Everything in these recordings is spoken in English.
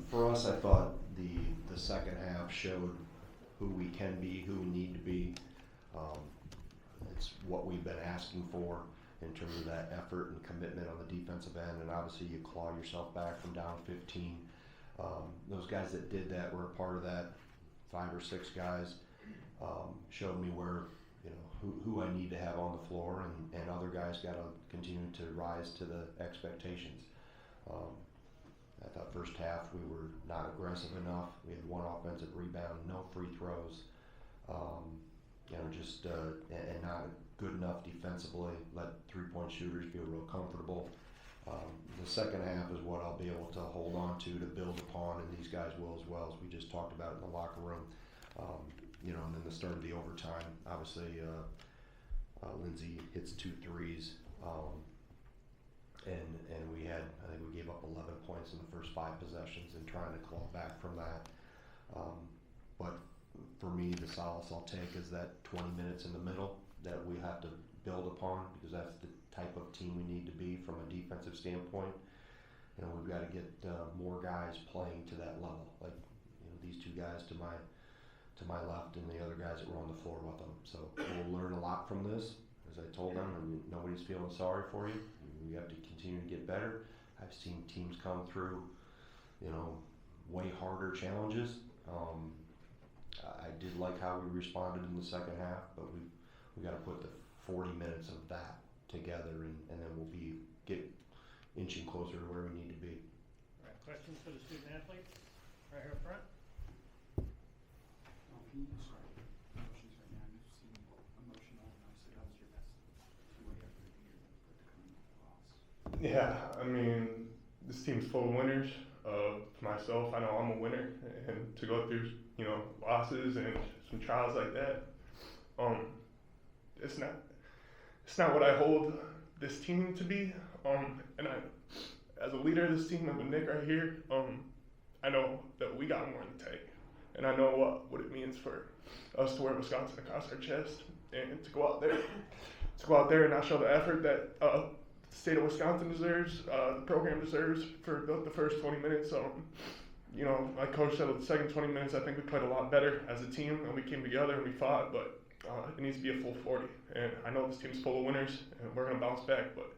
For us, I thought the second half showed who we can be, who we need to be. It's what we've been asking for in terms of that effort and commitment on the defensive end, and obviously you claw yourself back from down 15. Those guys that did that were a part of that. 5 or 6 guys showed me where, who I need to have on the floor, and other guys got to continue to rise to the expectations. I thought first half we were not aggressive enough. We had 1 offensive rebound, no free throws, and not good enough defensively. Let 3-point shooters be real comfortable. The second half is what I'll be able to hold on to build upon, and these guys will as well, as we just talked about in the locker room. And then the start of the overtime, obviously Lindsay hits 2 threes, and I think we gave up 11 points in the first 5 possessions and trying to claw back from that. But for me, the solace I'll take is that 20 minutes in the middle that we have to build upon, because that's the type of team we need to be from a defensive standpoint. We've got to get more guys playing to that level, like these 2 guys to my left and the other guys that were on the floor with them. So we'll learn a lot from this, as I told them, and nobody's feeling sorry for you. We have to continue to get better. I've seen teams come through, way harder challenges. I did like how we responded in the second half, but we got to put the 40 minutes of that together, and then we'll get inching closer to where we need to be. All right, questions for the student athletes? Right here up front. Can you describe emotions right now? You seem emotional, and obviously that was your best 2-way effort of the year, but to come in loss. Yeah, I mean, this team's full of winners. For myself, I know I'm a winner, and to go through, losses and some trials like that, it's not what I hold this team to be. And as a leader of this team, and with Nick right here, I know that we got more in the tank, and I know what it means for us to wear Wisconsin across our chest and to go out there and not show the effort that the state of Wisconsin deserves, the program deserves for the first 20 minutes. Like Coach said, with the second 20 minutes, I think we played a lot better as a team, and we came together and we fought, but it needs to be a full 40. And I know this team's full of winners, and we're going to bounce back, but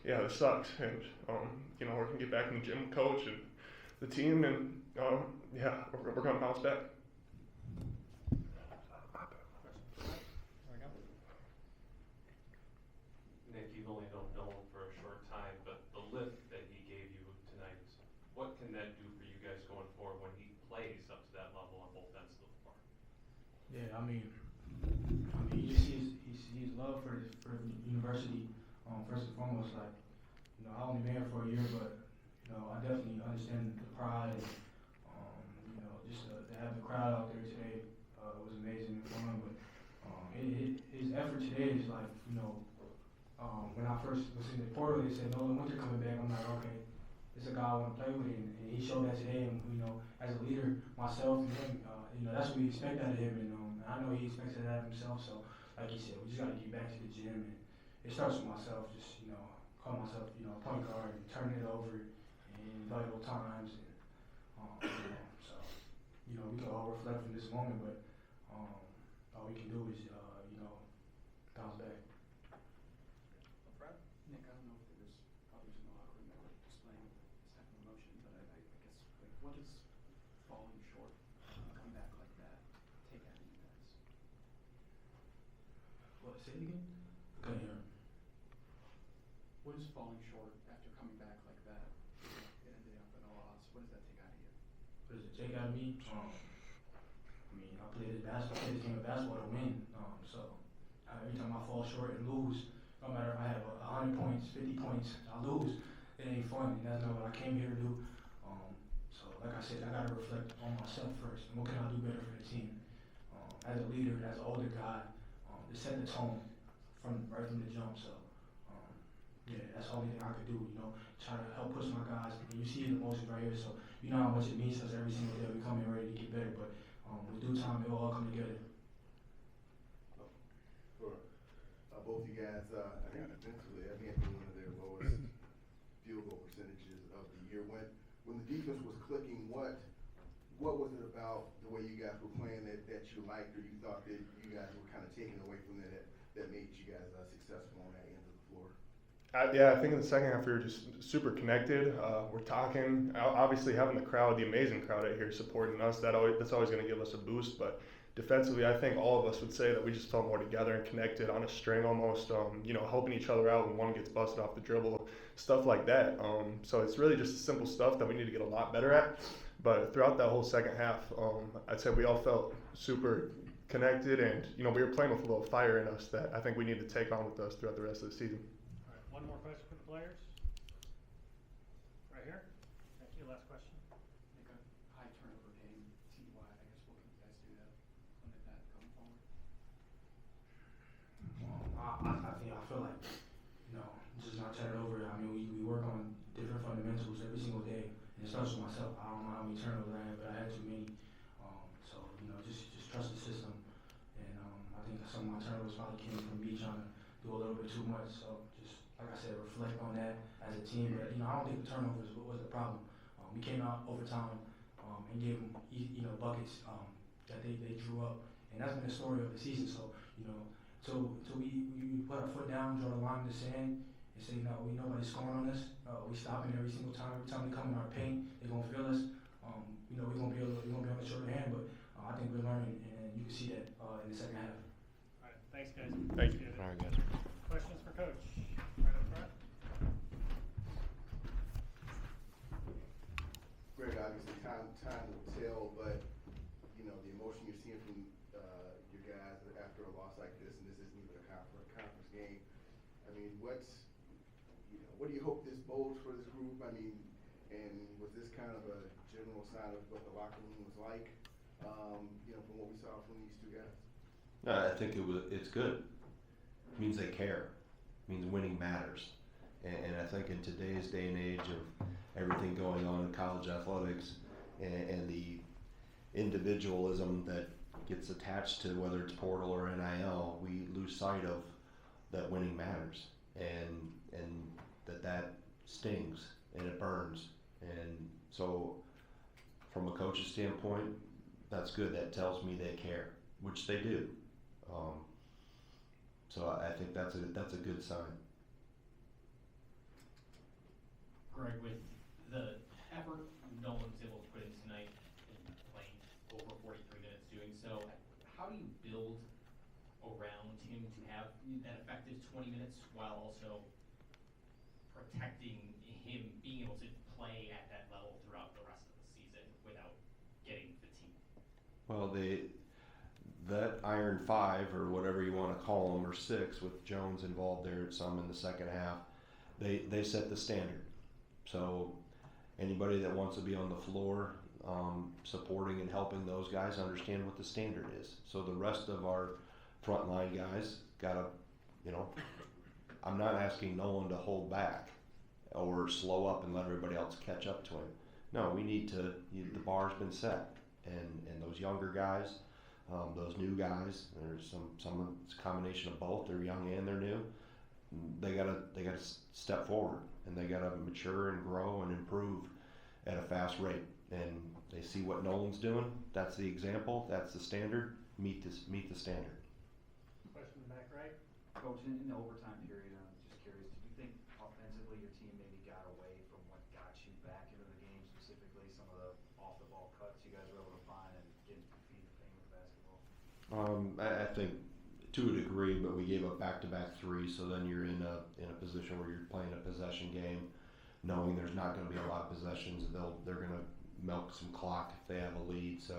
yeah, this sucks. And, we're going to get back in the gym with Coach and the team, and we're going to bounce back. Nick, you've only known Nolan for a short time, but the lift that he gave you tonight, what can that do for you guys going forward when he plays up to that level on both ends of the floor? Yeah, I mean, you just see his love for the university. First and foremost, I only been here for a year, but I definitely understand the pride, and just to have the crowd out there today was amazing and fun. But his effort today is when I first was in the portal, they said Nolan Winter coming back. I'm like, okay, it's a guy I want to play with, and he showed that today. And as a leader, myself and him, that's what we expect out of him, and I know he expects it out of himself. So, like he said, we just got to get back to the gym, and it starts with myself. Just call myself, point guard, and turn it over in vital times, and so we can all reflect from this moment, but all we can do is bounce back. Nick, I don't know if there was others in the locker room that were displaying this type of emotion, but I guess, what does falling short, come back like that, take out of you guys? What, say it again? I couldn't hear him. What is falling short after coming back like that? It ended up in a loss. What does that take out of you? What does it take out of me? I played this game of basketball to win. So every time I fall short and lose, no matter if I have 100 points, 50 points, I lose. It ain't fun, and that's not what I came here to do. So like I said, I gotta reflect on myself first. And what can I do better for the team? As a leader, as an older guy, to set the tone right from the jump. So that's the only thing I could do. Try to help push my guys. And you see the emotions right here, so you know how much it means to us every single day. We come in ready to get better, but with due time, it will all come together. For both you guys, I think defensively, I think one of their lowest field goal percentages of the year. When when the defense was clicking, what was it about the way you guys were playing that you liked or you thought that you guys were kind of taking away from that made you guys successful on that end of the floor? Yeah, I think in the second half we were just super connected. We're talking. Obviously, having the crowd, the amazing crowd out here supporting us, that's always going to give us a boost. But defensively, I think all of us would say that we just felt more together and connected on a string almost. Helping each other out when one gets busted off the dribble, stuff like that. So it's really just simple stuff that we need to get a lot better at. But throughout that whole second half, I'd say we all felt super connected, and we were playing with a little fire in us that I think we need to take on with us throughout the rest of the season. All right, one more question for the players. Right here. Thank you. Last question. Like a high turnover game, team-wide, I guess, what can you guys do to limit that going forward? I feel like, just not turn it over. I mean, we work on different fundamentals every single day, and it starts with myself. I don't know how many turnovers I had, but I had too many. So just trust the system. And I think some of my turnovers probably came from me trying to do a little bit too much. So just like I said, reflect on that as a team. But I don't think the turnovers was the problem. We came out overtime and gave them buckets that they drew up, and that's been the story of the season. So till we put our foot down, draw the line in the sand, and say nobody's scoring on us. We stopping every single time. Every time they come in our paint, they're gonna feel us. We're gonna be on the shorter hand, but I think we're learning, and you can see that in the second half. All right. Thanks, guys. Thank you. Appreciate it. All right, guys. Questions for Coach? Right up front. Greg, obviously time will tell, but the emotion you're seeing from your guys after a loss like this, and this isn't even a conference game. I mean, what do you hope this bodes for this group? I mean, and was this kind of a general sign of what the locker room was like? From what we saw from these two guys. I think it's good. It means they care. It means winning matters. And I think in today's day and age of everything going on in college athletics and the individualism that gets attached to whether it's portal or NIL, we lose sight of that winning matters and that stings and it burns. And so from a coach's standpoint, that's good. That tells me they care, which they do. So I think that's a good sign. Greg, with the effort Nolan's able to put in tonight in playing over 43 minutes doing so, how do you build around him to have that effective 20 minutes while also protecting him being able to play at that level throughout the rest of the season without getting fatigued? Well, that Iron 5 or whatever you want to call them, or 6 with Jones involved there at some in the second half, they set the standard. So anybody that wants to be on the floor supporting and helping those guys understand what the standard is. So the rest of our frontline guys gotta, I'm not asking Nolan to hold back or slow up and let everybody else catch up to him. No, we need to. The bar's been set, and those younger guys, those new guys. There's some it's a combination of both. They're young and they're new. They gotta step forward, and they gotta mature and grow and improve at a fast rate. And they see what Nolan's doing. That's the example. That's the standard. Meet the standard. Question back right. Coach, in the overtime period, I'm just curious, did you think offensively your team maybe got away from what got you back into the game, specifically some of the off-the-ball cuts you guys were able to find and getting 2 feet of pain with the basketball? I think to a degree, but we gave up back-to-back 3, so then you're in a position where you're playing a possession game, knowing there's not going to be a lot of possessions. They're going to milk some clock if they have a lead. So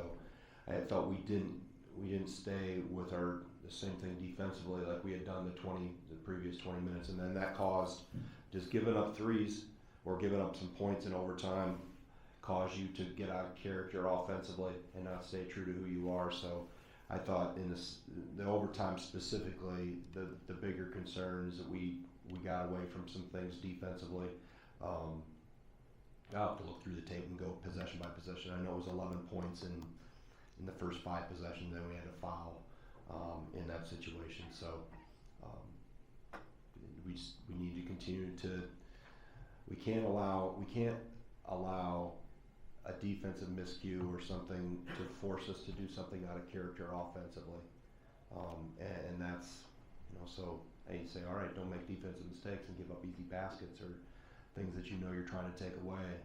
I felt we didn't stay with the same thing defensively like we had done the previous 20 minutes, and then that caused just giving up threes or giving up some points in overtime caused you to get out of character offensively and not stay true to who you are. So I thought in the overtime specifically, the bigger concern is that we got away from some things defensively. I'll have to look through the tape and go possession by possession. I know it was 11 points in the first 5 possessions, then we had a foul in that situation. So we need to continue to. We can't allow defensive miscue or something to force us to do something out of character offensively. And that's, so you say, all right, don't make defensive mistakes and give up easy baskets or things that you're trying to take away.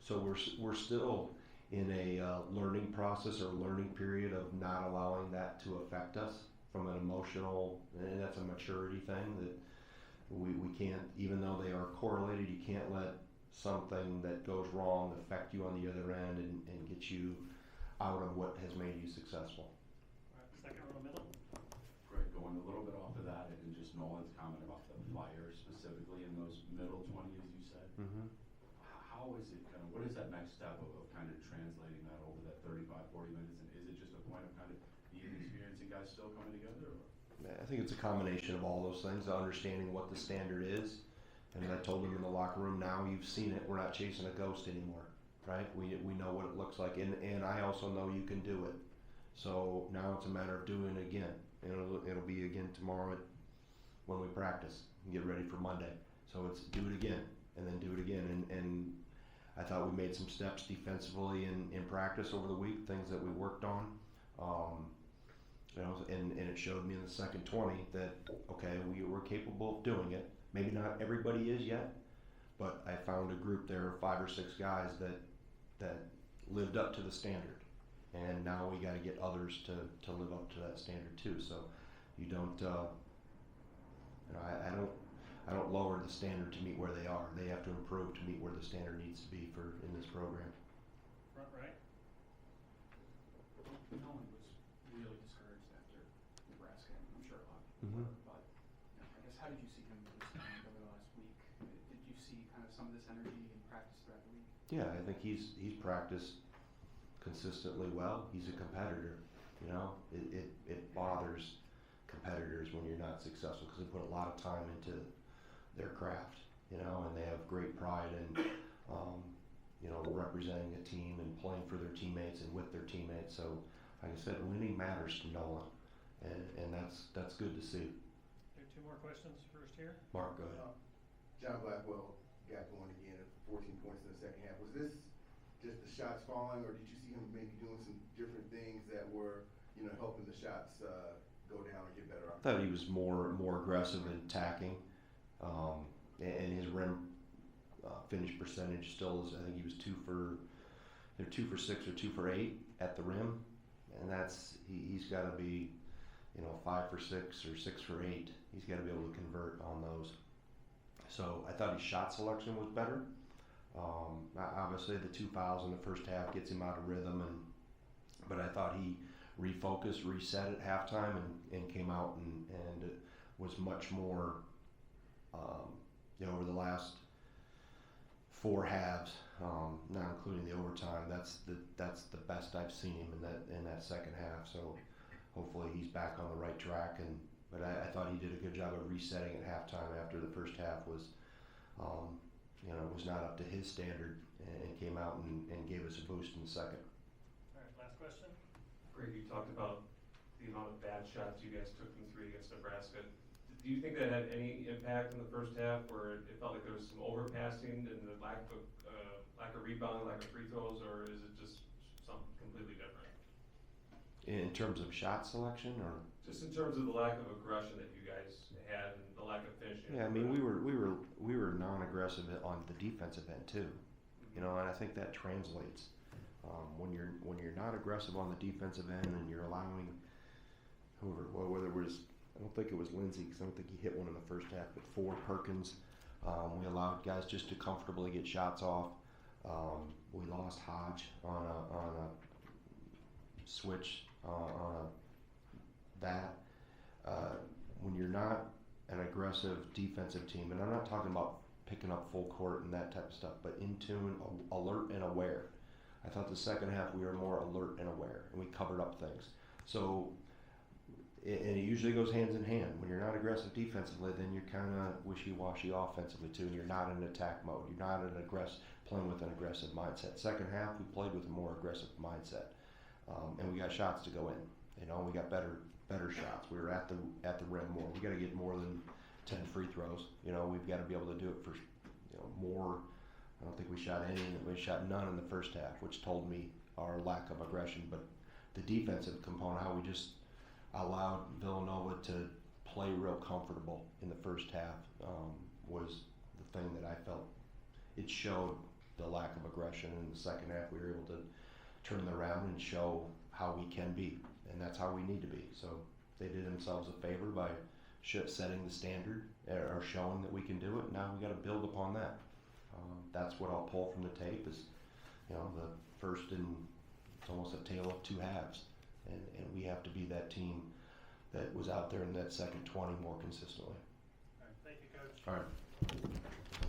So we're still in a learning process or learning period of not allowing that to affect us from an emotional, and that's a maturity thing that we can't, even though they are correlated, you can't let something that goes wrong affect you on the other end and get you out of what has made you successful. All right, second row middle. Greg, going a little bit off of that, and just Nolan's comment about the fire specifically in those middle 20, as you said. Mm-hmm. How is it what is that next step of kind of translating that over that 35, 40 minutes? And is it just a point of kind of the inexperienced guys still coming together? Or? I think it's a combination of all those things, understanding what the standard is. And I told them in the locker room, now you've seen it, we're not chasing a ghost anymore, right? We know what it looks like, and I also know you can do it. So now it's a matter of doing it again. And it'll be again tomorrow when we practice and get ready for Monday. So it's do it again, and then do it again. And I thought we made some steps defensively in practice over the week, things that we worked on. And it showed me in the second 20 that, okay, we were capable of doing it. Maybe not everybody is yet, but I found a group there of 5 or 6 guys that lived up to the standard. And now we got to get others to live up to that standard too. So you don't, I don't lower the standard to meet where they are. They have to improve to meet where the standard needs to be in this program. Front right. Nolan was really discouraged after Nebraska, and I'm sure a lot of people Mhm. were, but I guess how did you see him respond over the last week? Did you see kind of some of this energy in practice throughout the week? Yeah, I think he's practiced consistently well. He's a competitor. It bothers competitors when you're not successful because they put a lot of time into their craft, and they have great pride in, representing a team and playing for their teammates and with their teammates. So, like I said, winning matters to Nolan, and that's good to see. Do 2 more questions first here. Mark, go ahead. John Blackwell got going again at 14 points in the second half. Was this just the shots falling, or did you see him maybe doing some different things that were, helping the shots go down or get better? I thought he was more aggressive in attacking, and his rim finish percentage still is. I think he was 2 for 6 or 2 for 8 at the rim, and he's got to be, 5 for 6 or 6 for 8. He's got to be able to convert on those. So I thought his shot selection was better. Obviously, the 2 fouls in the first half gets him out of rhythm, but I thought he refocused, reset at halftime, and came out and was much more, over the last 4 halves, not including the overtime. That's the best I've seen him in that second half. So hopefully he's back on the right track. But I thought he did a good job of resetting at halftime after the first half was not up to his standard, and came out and gave us a boost in the second. All right, last question. Greg, you talked about the amount of bad shots you guys took from 3 against Nebraska. Do you think that had any impact in the first half, where it felt like there was some overpassing and the lack of rebounding, lack of free throws, or is it just something completely different? In terms of shot selection, or Just in terms of the lack of aggression that you guys had and the lack of finishing. yeah, I mean we were non-aggressive on the defensive end too, and I think that translates. When you're not aggressive on the defensive end and you're allowing whether it was, I don't think it was Lindsey because I don't think he hit one in the first half, but Ford, Perkins, we allowed guys just to comfortably get shots off. We lost Hodge on a switch when you're not an aggressive defensive team, and I'm not talking about picking up full court and that type of stuff, but in tune, alert and aware. I thought the second half we were more alert and aware, and we covered up things. So, and it usually goes hands in hand. When you're not aggressive defensively, then you're kind of wishy-washy offensively too, and you're not in attack mode. You're not playing with an aggressive mindset. Second half, we played with a more aggressive mindset, and we got shots to go in. We got better shots. We were at the rim more. We got to get more than 10 free throws. We've got to be able to do it for more I don't think we shot any. We shot none in the first half, which told me our lack of aggression. But the defensive component, how we just allowed Villanova to play real comfortable in the first half, was the thing that I felt. It showed the lack of aggression. In the second half, we were able to turn it around and show how we can be, and that's how we need to be. So they did themselves a favor by setting the standard, or showing that we can do it. Now we got to build upon that. That's what I'll pull from the tape is, the first and it's almost a tale of two halves, and we have to be that team that was out there in that second 20 more consistently. All right, thank you, Coach. All right.